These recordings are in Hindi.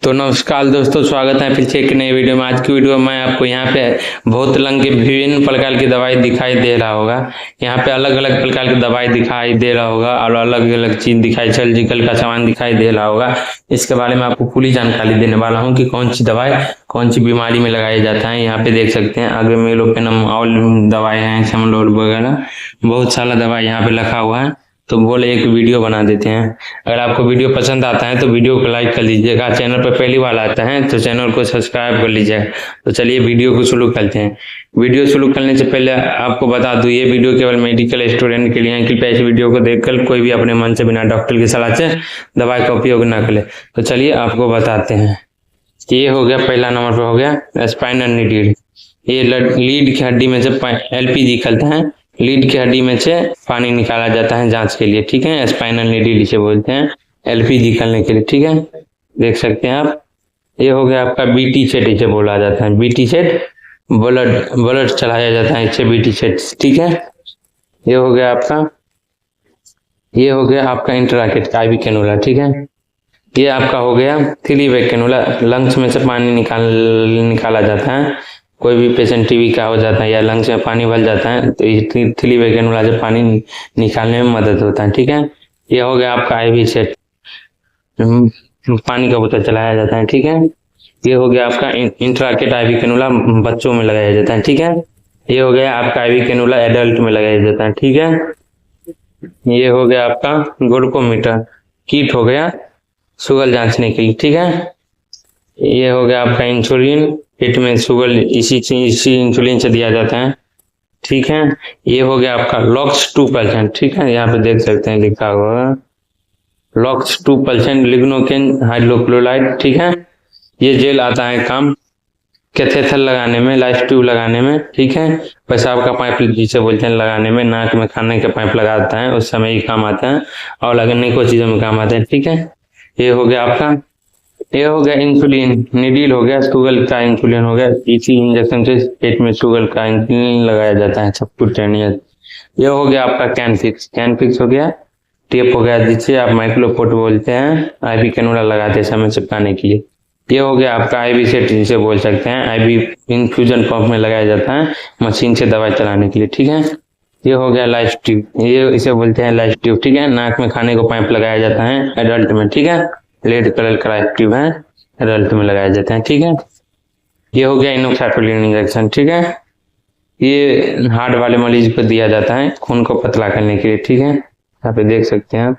तो नमस्कार दोस्तों, स्वागत है फिर से एक नई वीडियो में। आज की वीडियो में मैं आपको यहाँ पे बहुत रंग के विभिन्न प्रकार की दवाई दिखाई दे रहा होगा। यहाँ पे अलग अलग प्रकार की दवाई दिखाई दे रहा होगा और अलग अलग चीज दिखाई, सर्जिकल का सामान दिखाई दे रहा होगा। इसके बारे में आपको पूरी जानकारी देने वाला हूँ कि कौन सी दवाई कौन सी बीमारी में लगाया जाता है। यहाँ पे देख सकते हैं आगे मेलोपेनम ऑल दवाई है, समलोड वगैरह बहुत सारा दवाई यहाँ पे रखा हुआ है। तो बोले एक वीडियो बना देते हैं। अगर आपको वीडियो पसंद आता है तो वीडियो को लाइक कर लीजिएगा। चैनल पर पहली बार आता है तो चैनल को सब्सक्राइब कर लीजिएगा। तो चलिए वीडियो को शुरू करते हैं। वीडियो शुरू करने से पहले आपको बता दूं, ये वीडियो केवल मेडिकल स्टूडेंट के लिए है। कृपया इस वीडियो को देखकर कोई भी अपने मन से बिना डॉक्टर की सलाह से दवाई का उपयोग न करे। तो चलिए आपको बताते हैं। ये हो गया, पहला नंबर पर हो गया स्पाइनल नीडल। ये लीड की हड्डी में से एलपीजी निकलता है। लीड की हड्डी में से पानी निकाला जाता है जांच के लिए, ठीक है। स्पाइनल नीडल इसे बोलते हैं, एलपीजी निकालने के लिए, ठीक है। देख सकते हैं आप। ये हो गया आपका बीटी सेट, इसे बोला जाता है बीटी सेट। ब्लड चलाया जाता है इसे बीटी सेट, ठीक है। ये हो गया आपका इंट्राकेट का आईवी कैनुला, ठीक है। ये आपका हो गया थ्री वे कैनुला। लंग्स में से पानी निकाला जाता है। कोई भी पेशेंट टीबी का हो जाता है या लंग्स में पानी भर जाता है तो ये थ्री वे कैनुला से पानी निकालने में मदद होता है, ठीक है। ये हो गया आपका आईवी सेट, पानी का बोतल चलाया जाता है, ठीक है। ये हो गया आपका इंट्राकेट आईवी कैनुला, बच्चों में लगाया जाता है, ठीक है। ये हो गया आपका आईवी कैनुला एडल्ट में लगाया जाता है, ठीक है। ये हो गया आपका ग्लूकोमीटर किट, हो गया शुगर जांचने के लिए, ठीक है। ये हो गया आपका इंसुलिन, पेट में शुगर इसी इंसुलिन से दिया जाता है, ठीक है। ये हो गया आपका लॉक्स 2%, ठीक है। यहाँ पे देख सकते हैं लिखा हुआ लॉक्स 2% लिग्नोकेन हाइड्रोक्लोराइड, ठीक है। ये जेल आता है काम कैथेटर लगाने में, लाइफ ट्यूब लगाने में, ठीक है। पेशाब का पाइप जिसे बोलते हैं लगाने में, नाक में खाने का पाइप लगाता है उस समय ही काम आता है और लगने को चीजों में काम आता है, ठीक है। ये हो गया आपका, ये हो गया इंसुलिन नीडल, हो गया शुगर का इंसुलिन, हो गया इसी इंजेक्शन से पेट में शुगर का इंसुलिन लगाया जाता है सबक्यूटेनियस। ये हो गया आपका कैनफिक्स हो गया टेप, हो गया जिसे आप माइक्रोपोर्ट बोलते हैं, आईवी कैनुला लगाते समय चिपकाने के लिए। ये हो गया आपका आईवी सेट जिसे बोल सकते हैं, आईवी इन्फ्यूजन पंप में लगाया जाता है मशीन से दवाई चलाने के लिए, ठीक है। ये हो गया लाइफ ट्यूब, ये इसे बोलते हैं लाइफ ट्यूब, ठीक है। नाक में खाने को पाइप लगाया जाता है एडल्ट में, ठीक है। रेड कलर का लाइफ ट्यूब है, एडल्ट में लगाया जाता है, ठीक है। ये हो गया इनोक्साटोलिन इंजेक्शन, ठीक है। ये हार्ट वाले मरीज को दिया जाता है खून को पतला करने के लिए, ठीक है। यहाँ पे देख सकते हैं आप।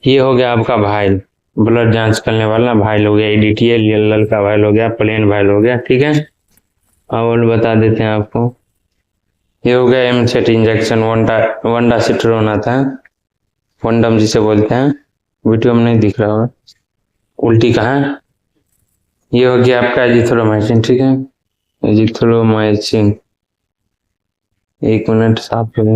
ये हो गया आपका भाइल, ब्लड जांच करने वाला भाइल हो गया, EDTL येलो का भाइल हो गया, प्लेन भाइल हो गया, ठीक है। और बता देते हैं आपको। ये हो गया एमसेट इंजेक्शन, वंडा सिट्रोन आता है, वंडम जिसे बोलते हैं। वीडियो में नहीं दिख रहा होगा, उल्टी कहाँ है। ये हो गया आपका एजिथ्रोमाइसिन, ठीक है। एजिथ्रोमाइसिन, एक मिनट साफ करें।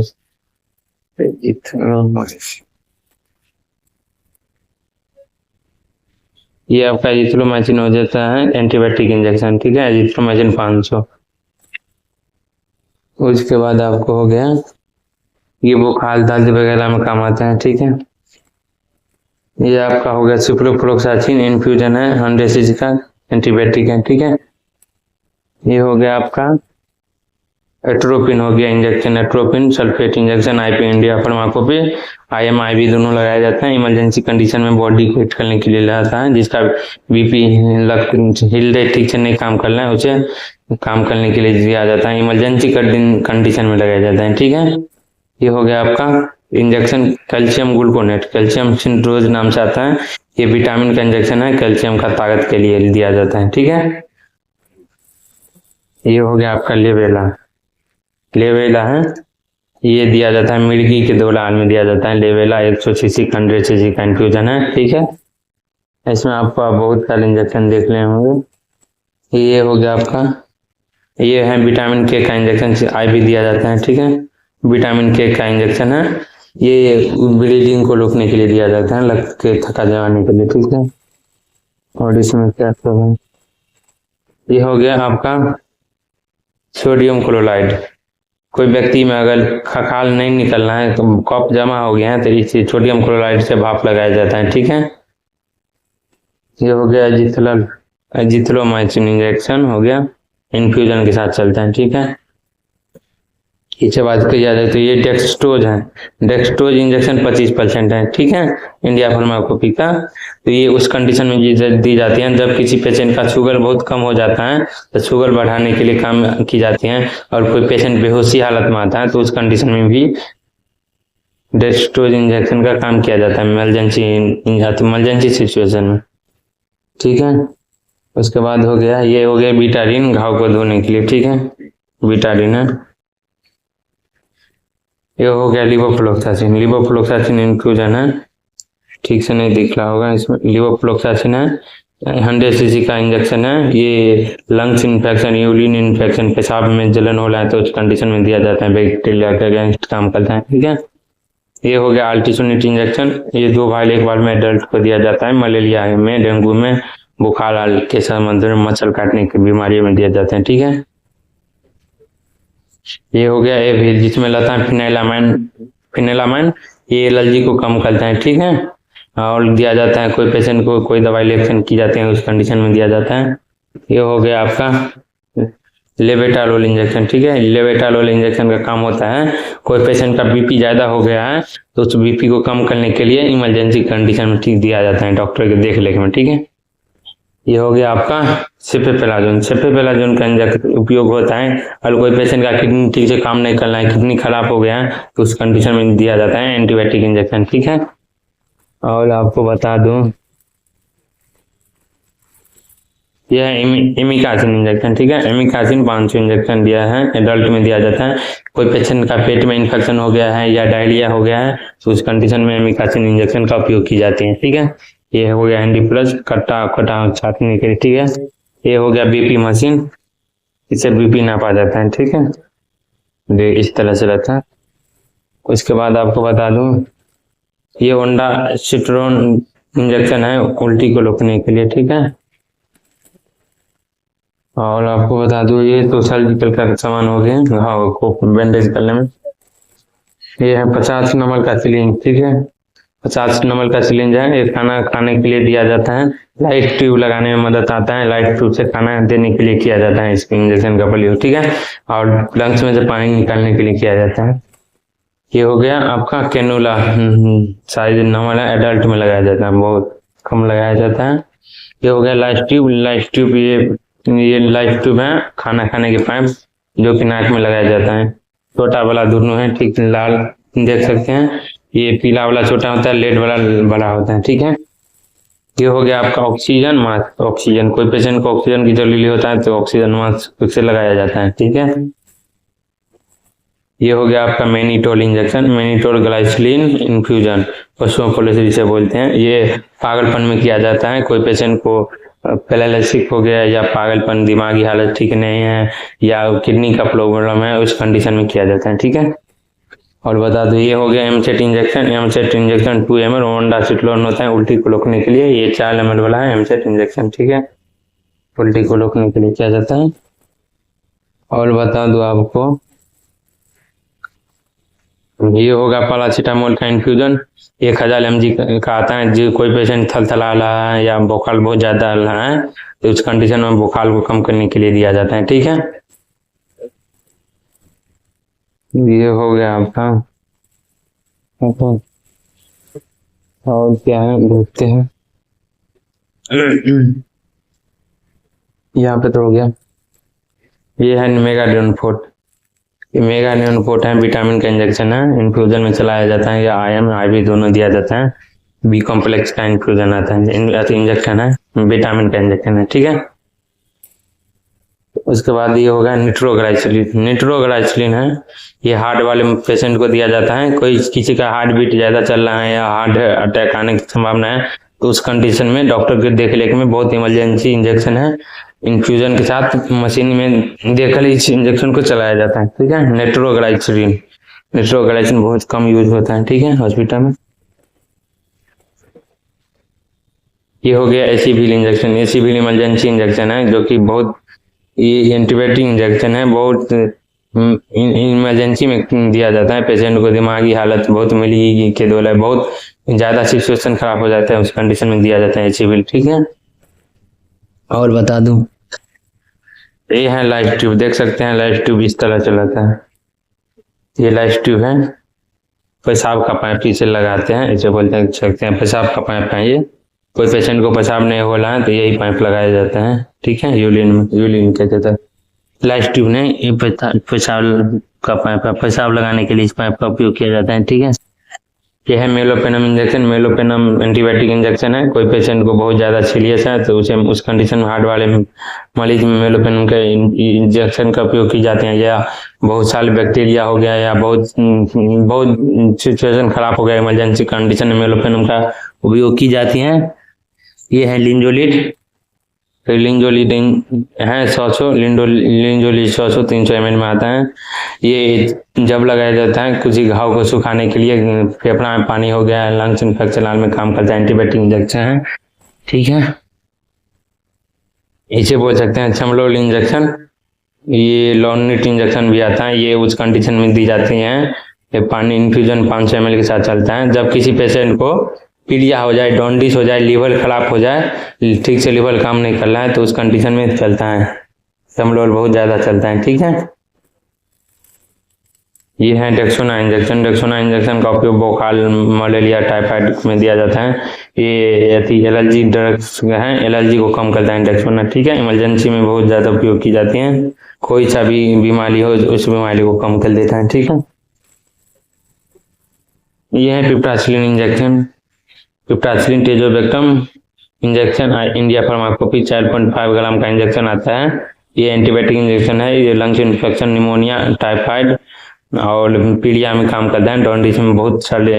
ये आपका एजिथ्रोमाइसिन हो जाता है एंटीबायोटिक इंजेक्शन, ठीक है। एजिथ्रोमाइसिन 500। उसके बाद आपको हो गया ये बुखार दर्द वगैरह में काम आता है, ठीक है। ये आपका हो गया सिप्रोफ्लोक्सासिन इन्फ्यूजन है, 100 cc का एंटीबायोटिक है, ठीक है। ये हो गया आपका एट्रोपिन, हो गया injection, atropine sulphate injection, IP India pharmacopoeia, IM/IV दोनों लगाया जाता है। इमरजेंसी कंडीशन में बॉडी को हिट करने के लिए लगाता है। जिसका BP हृदय ठीक से नहीं काम करना है उसे काम करने के लिए दिया जाता है। इमरजेंसी कंडीशन में लगाया जाता है, ठीक है। ये हो गया आपका इंजेक्शन कैल्शियम ग्लूकोनेट, कैल्शियम सिंड्रोज नाम से आता है। ये विटामिन का इंजेक्शन है, कैल्शियम का ताकत के लिए दिया जाता है, ठीक है। ये हो गया आपका लेवेला है, ये दिया जाता है मिर्गी के दौरान में दिया जाता है। लेवेला 100 cc 100 cc का इन्फ्यूजन है, ठीक है। इसमें आपको बहुत सारे इंजेक्शन देख रहे होंगे। ये हो गया आपका, ये है विटामिन K का इंजेक्शन, IV दिया जाता है, ठीक है। विटामिन K का इंजेक्शन है, ये ब्लीडिंग को रोकने के लिए दिया जाता है, लग के थका जमाने के लिए, ठीक है। और इसमें क्या सब है, ये हो गया आपका सोडियम क्लोराइड। कोई व्यक्ति में अगर खखाल नहीं निकलना है तो कफ जमा हो गया है तो इस सोडियम क्लोराइड से भाप लगाया जाता है, ठीक है। ये हो गया एजिथ्रोमाइसिन इंजेक्शन हो गया, इन्फ्यूजन के साथ चलता है, ठीक है। इससे बात की जाए तो ये डेक्सट्रोज है, डेक्सट्रोज इंजेक्शन 25% है, ठीक है, इंडिया फार्माकोपी का। तो ये उस कंडीशन में दी जाती है जब किसी पेशेंट का शुगर बहुत कम हो जाता है, तो शुगर बढ़ाने के लिए काम की जाती है, और कोई पेशेंट बेहोशी हालत में आता है तो उस कंडीशन में भी डेक्सट्रोज इंजेक्शन का काम किया जाता है इमरजेंसी सिचुएशन में, ठीक है। उसके बाद हो गया, ये हो गया बीटाडीन घाव को धोने के लिए, ठीक है, बीटाडीन है। ये हो गया लिवोफ्लोक्सासिन, लिवोफ्लोक्सासिन इन्फ्यूजन है, ठीक से नहीं दिख रहा होगा, इसमें लिवोफ्लोक्सासिन है, 100 cc का इंजेक्शन है। ये लंग्स इन्फेक्शन, यूरिन इन्फेक्शन, पेशाब में जलन हो रहा है तो उस कंडीशन में दिया जाता है, बैक्टीरिया के अगेंस्ट काम करता है, ठीक है। ये हो गया अल्टीसोनिट इंजेक्शन, ये 2 वाइल एक बार में एडल्ट को दिया जाता है, मलेरिया में, डेंगू में, बुखार के संबंध में, मच्छर काटने की बीमारी में दिया जाता है, ठीक है। ये हो गया भी जिसमें रहता है फिनेलामाइन, ये एलर्जी को कम करता है, ठीक है, और दिया जाता है कोई पेशेंट को कोई दवाई रिएक्शन की जाती है उस कंडीशन में दिया जाता है। ये हो गया आपका लेवेटालोल इंजेक्शन, ठीक है। लेवेटालोल इंजेक्शन का काम होता है कोई पेशेंट का बीपी ज्यादा हो गया है तो उस बीपी को कम करने के लिए इमरजेंसी कंडीशन में ठीक दिया जाता है डॉक्टर के देख रेख में, ठीक है। ये हो गया आपका सेफेपेलाजोन, सेफेपेलाजोन का इंजेक्शन उपयोग होता है और कोई पेशेंट का किडनी ठीक से काम नहीं कर रहा है, किडनी खराब हो गया है तो उस कंडीशन में दिया जाता है एंटीबायोटिक इंजेक्शन, ठीक है। और आपको बता दूं यह है एमिकासिन इंजेक्शन, ठीक है, एमिकासिन 500 इंजेक्शन दिया है, एडल्ट में दिया जाता है। कोई पेशेंट का पेट में इन्फेक्शन हो गया है या डायरिया हो गया है तो उस कंडीशन में एमिकासिन इंजेक्शन का उपयोग की जाती है, ठीक है। ये हो गया हैंडी प्लस कट्टा छाटने के लिए, ठीक है। ये हो गया बीपी मशीन, इससे बीपी नापा जाता है, ठीक है, ये इस तरह से रहता है। उसके बाद आपको बता दूं ये ओंडासिट्रोन इंजेक्शन है उल्टी को रोकने के लिए, ठीक है। और आपको बता दूं ये तो सर्जिकल का सामान हो गया घाव को बैंडेज करने में। ये है 50 नंबर का सिरिंज, ठीक है, 50 नंबर का सिरिंज है, ये खाना खाने के लिए दिया जाता है, लाइट ट्यूब लगाने में मदद आता है, लाइट ट्यूब से खाना देने के लिए किया जाता है इस इंजेक्शन का प्रयोग, ठीक है, और लंग्स में से पानी निकालने के लिए किया जाता है। ये हो गया आपका कैनुला, साइज नॉर्मल है, एडल्ट में लगाया जाता है, बहुत कम लगाया जाता है। ये हो गया लाइट ट्यूब, लाइट ट्यूब ये लाइट ट्यूब है खाना खाने के पाइप जो कि नाक में लगाया जाता है, छोटा वाला दोनों है, ठीक, लाल देख सकते हैं, ये पीला वाला छोटा होता है, लेड वाला बड़ा होता है, ठीक है। ये हो गया आपका ऑक्सीजन मास्क, ऑक्सीजन कोई पेशेंट को ऑक्सीजन की जरूरी होता है तो ऑक्सीजन मास्क से लगाया जाता है, ठीक है। ये हो गया आपका मैनिटोल इंजेक्शन, मैनिटोल ग्लाइसिलीन इन्फ्यूजन, पशुओं पॉलिसी जिसे बोलते हैं, ये पागलपन में किया जाता है, कोई पेशेंट को पैरालिसिस हो गया या पागलपन, दिमागी हालत ठीक नहीं है या किडनी का प्रॉब्लम है, उस कंडीशन में किया जाता है, ठीक है। और बता दो ये हो गया EAMCET injection, EAMCET injection 2 ml ओंडासिट्रोन होता है उल्टी को रोकने के लिए, ये 4 ml वाला है एमसेट इंजेक्शन, ठीक है, उल्टी को रोकने के लिए किया जाता है। और बता दो आपको ये होगा पैरासीटामोल का इन्फ्यूजन, 1000 mg का आता है, जो कोई पेशेंट थलथला रहा है या बुखार बहुत ज्यादा रहा है तो उस कंडीशन में बुखार को कम करने के लिए दिया जाता है, ठीक है। ये हो गया आपका, और क्या है देखते हैं, यहाँ पे तो हो गया, ये है मेगाडोनफोर्ट, मेगाडोनफोर्ट है विटामिन का इंजेक्शन है, इन्फ्यूजन में चलाया जाता है या आईएम आईवी दोनों दिया जाता है, बी कॉम्प्लेक्स का इन्फ्यूजन आता है, इंजेक्शन है, विटामिन का इंजेक्शन है, ठीक है। उसके बाद ये होगा निट्रोग्लाइसिलिन, निट्रोग्लाइसिलिन है, ये हार्ट वाले पेशेंट को दिया जाता है, कोई किसी का हार्ट बीट ज्यादा चल रहा है या हार्ट अटैक आने की संभावना है तो उस कंडीशन में डॉक्टर के देख रेख में बहुत इमरजेंसी इंजेक्शन है, इन्फ्यूजन के साथ मशीन में देखकर इस इंजेक्शन को चलाया जाता है, ठीक है। निट्रोग्लाइसिलिन, निट्रोग्लाइसिलिन बहुत कम यूज होता है, ठीक है, हॉस्पिटल में। ये हो गया एसीविल इंजेक्शन, एसीविल इमरजेंसी इंजेक्शन है जो कि बहुत ये एंटीबायोटिक इंजेक्शन है, बहुत इमरजेंसी में दिया जाता है, पेशेंट को दिमागी हालत बहुत मिली के दौरान बहुत ज्यादा सिचुएशन खराब हो जाता है उस कंडीशन में दिया जाता है एसीविल, ठीक है। और बता दूं? ये है लाइफ ट्यूब, देख सकते हैं लाइफ ट्यूब इस तरह चलाता है। ये लाइफ ट्यूब है, पेशाब का पाइप इसे लगाते हैं, इसे बोलते सकते हैं पेशाब का पाइप है ये। कोई पेशेंट को पेशाब नहीं हो रहा है तो यही पाइप लगाया जाता है, ठीक है। यूरिन कहते हैं लाइफ ट्यूब नहीं, ये पेशाब का पाइप है, पेशाब लगाने के लिए इस पाइप का उपयोग किया जाता है, ठीक है। यह है मेलोपेनम इंजेक्शन। मेलोपेनम एंटीबायोटिक इंजेक्शन है। कोई पेशेंट को बहुत ज़्यादा सीरियस है तो उसे उस कंडीशन में हार्ट वाले मरीज में मेलोपेनम के इंजेक्शन का उपयोग की जाते हैं। या बहुत सारे बैक्टीरिया हो गया या बहुत सिचुएशन खराब हो गया, इमरजेंसी कंडीशन में मेलोपेनम का उपयोग की जाती है। ये है लिंजोलिड। लिंजोलिड है 100 लिंजोलिड 100 300 ml में आता है। ये जब लगाया जाता है किसी घाव को सुखाने के लिए, फेफड़ा में पानी हो गया, लंग्स इन्फेक्शन में काम करता है, एंटीबायोटिक इंजेक्शन है, ठीक है। इसे बोल सकते हैं चमलोल इंजेक्शन। ये लॉर्निट इंजेक्शन भी आता है, ये उस कंडीशन में दी जाती है। ये पानी इन्फ्यूजन 500 ml के साथ चलता है। जब किसी पेशेंट को पीलिया हो जाए, जॉन्डिस हो जाए, लीवर खराब हो जाए, ठीक से लीवर काम नहीं कर रहा है तो उस कंडीशन में चलता है, चमलोल बहुत ज़्यादा चलता है, ठीक है। ये है डेक्सोना इंजेक्शन। डेक्सोना इंजेक्शन का उपयोग बुखार, मलेरिया, टाइफाइड में दिया जाता है। ये एलर्जी ड्रग्स है, एलर्जी को कम करता है डेक्सोना, ठीक है। इमरजेंसी में बहुत ज़्यादा उपयोग की जाती हैं। कोई सा भी बीमारी हो उस बीमारी को कम कर देता है, ठीक है। ये है piperacillin injection. Piperacillin tazobactam injection India फार्माकोपी 4.5 ग्राम का इंजेक्शन आता है। ये एंटीबायोटिक इंजेक्शन है। ये लंग्स इन्फेक्शन, निमोनिया, टाइफाइड और पीलिया में काम करता है। जॉन्डिस में बहुत सारे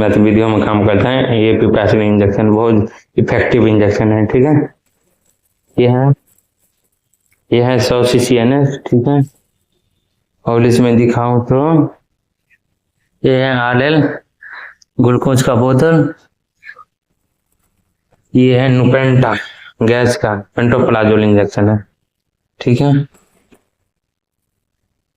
गतिविधियों में काम करता है। ये पिप्रासिलिन इंजेक्शन बहुत इफेक्टिव इंजेक्शन है, ठीक है। ये है 100 CCNS, ठीक है। और इसमें दिखाऊं तो ये है RL ग्लूकोज का बोतल। ये है नुपेंटा गैस का पेंटोप्लाजोल इंजेक्शन है, ठीक है।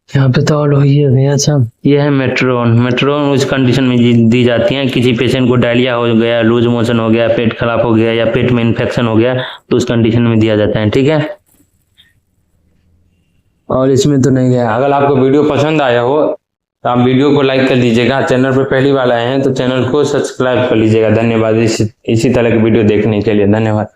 यहाँ पे तो और हुई है भैया साहब। ये है मेट्रोन। मेट्रोन उस कंडीशन में दी जाती है, किसी पेशेंट को डायरिया हो गया, लूज मोशन हो गया, पेट खराब हो गया या पेट में इन्फेक्शन हो गया तो उस कंडीशन में दिया जाता है, ठीक है। और इसमें तो नहीं गया। अगर आपको वीडियो पसंद आया हो तो आप वीडियो को लाइक कर लीजिएगा। चैनल पर पहली बार आए हैं तो चैनल को सब्सक्राइब कर लीजिएगा। धन्यवाद। इसी तरह की वीडियो देखने के लिए धन्यवाद।